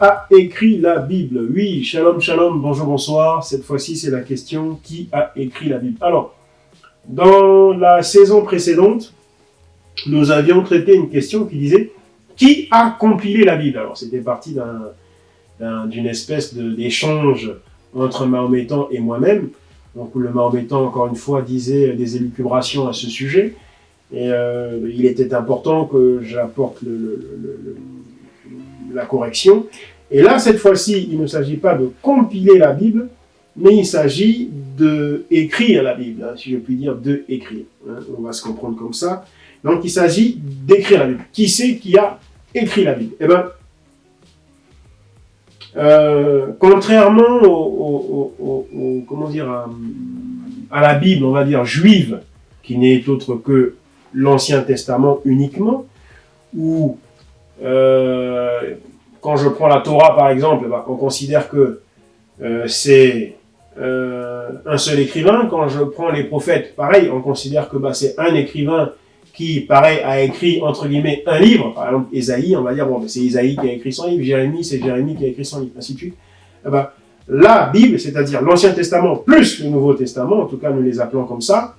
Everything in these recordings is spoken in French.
a écrit la Bible? Oui, shalom, shalom, bonjour, bonsoir. Cette fois-ci, c'est la question, qui a écrit la Bible? Alors, dans la saison précédente, nous avions traité une question qui disait, qui a compilé la Bible? Alors, c'était parti d'une espèce d'échange entre Mahométan et moi-même. Donc, le Mahométan, encore une fois, disait des élucubrations à ce sujet. Et il était important que j'apporte la correction. Et là, cette fois-ci, il ne s'agit pas de compiler la Bible, mais il s'agit d'écrire la Bible, hein, si je puis dire, d'écrire. Hein, on va se comprendre comme ça. Donc, il s'agit d'écrire la Bible. Qui c'est qui a écrit la Bible? Eh bien, contrairement comment dire, à la Bible, on va dire, juive, qui n'est autre que l'Ancien Testament uniquement, où quand je prends la Torah par exemple, on considère que c'est un seul écrivain. Quand je prends les prophètes, pareil, on considère que c'est un écrivain qui, pareil, a écrit, entre guillemets, un livre. Par exemple, Ésaïe, on va dire, bon, c'est Ésaïe qui a écrit son livre, Jérémie, c'est Jérémie qui a écrit son livre, ainsi de suite. La Bible, c'est-à-dire l'Ancien Testament plus le Nouveau Testament, en tout cas nous les appelons comme ça,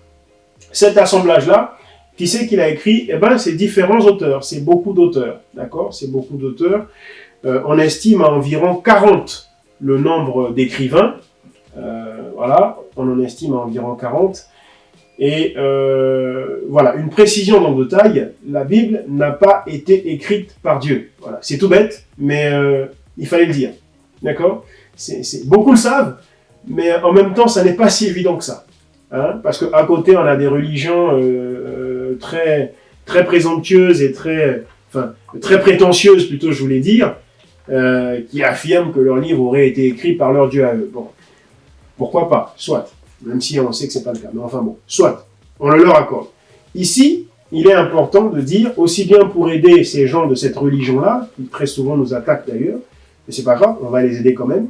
cet assemblage-là, qui c'est qu'il a écrit? Eh bien, c'est différents auteurs, c'est beaucoup d'auteurs, d'accord? C'est beaucoup d'auteurs. On estime à environ 40 le nombre d'écrivains, voilà, on en estime à environ 40. Et voilà, une précision dans le détail, la Bible n'a pas été écrite par Dieu. Voilà, c'est tout bête, mais il fallait le dire, d'accord? Beaucoup le savent, mais en même temps, ça n'est pas si évident que ça. Hein, parce qu'à côté, on a des religions très présomptueuses et très prétentieuses, plutôt, je voulais dire, qui affirment que leur livre aurait été écrit par leur Dieu à eux. Bon, pourquoi pas, soit, même si on sait que c'est pas le cas, mais enfin bon, soit, on le leur accorde. Ici, il est important de dire, aussi bien pour aider ces gens de cette religion-là, qui très souvent nous attaquent d'ailleurs, mais c'est pas grave, on va les aider quand même,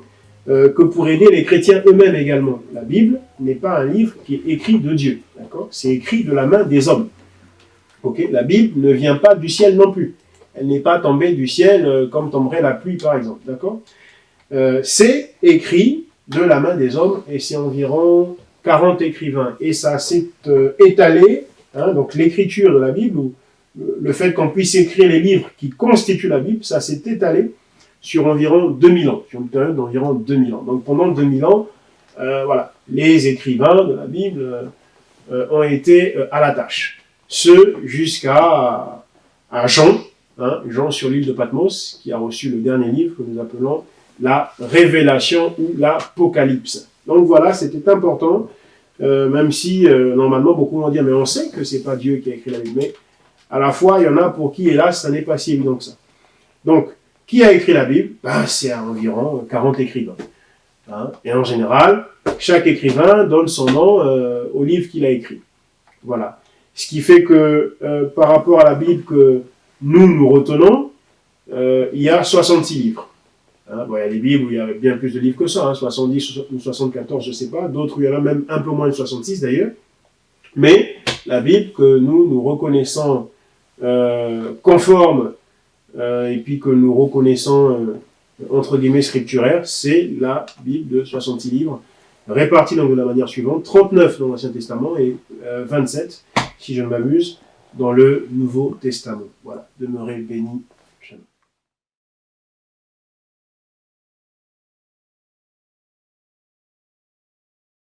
que pour aider les chrétiens eux-mêmes également. La Bible n'est pas un livre qui est écrit de Dieu, d'accord? C'est écrit de la main des hommes. Ok? La Bible ne vient pas du ciel non plus. Elle n'est pas tombée du ciel comme tomberait la pluie, par exemple, d'accord? C'est écrit de la main des hommes, et c'est environ 40 écrivains. Et ça s'est étalé, hein, donc l'écriture de la Bible, ou le fait qu'on puisse écrire les livres qui constituent la Bible, ça s'est étalé sur environ 2000 ans, sur une période d'environ 2000 ans. Donc pendant 2000 ans, voilà, les écrivains de la Bible ont été à la tâche. Ce jusqu'à Jean, hein, Jean sur l'île de Patmos, qui a reçu le dernier livre que nous appelons la Révélation ou l'Apocalypse. Donc voilà, c'était important, même si normalement beaucoup vont dire, mais on sait que c'est pas Dieu qui a écrit la Bible, mais à la fois, il y en a pour qui, hélas, ça n'est pas si évident que ça. Donc, qui a écrit la Bible? C'est environ 40 écrivains. Hein? Et en général, chaque écrivain donne son nom au livre qu'il a écrit. Voilà. Ce qui fait que par rapport à la Bible que nous retenons, il y a 66 livres. Hein? Bon, il y a des Bibles où il y a bien plus de livres que ça, hein, 70 ou 74, je ne sais pas. D'autres où il y en a même un peu moins de 66 d'ailleurs. Mais la Bible que nous reconnaissons conforme et puis que nous reconnaissons entre guillemets scripturaire, c'est la Bible de 66 livres, répartis donc de la manière suivante, 39 dans l'Ancien Testament et 27, si je ne m'abuse, dans le Nouveau Testament. Voilà, demeurez bénis.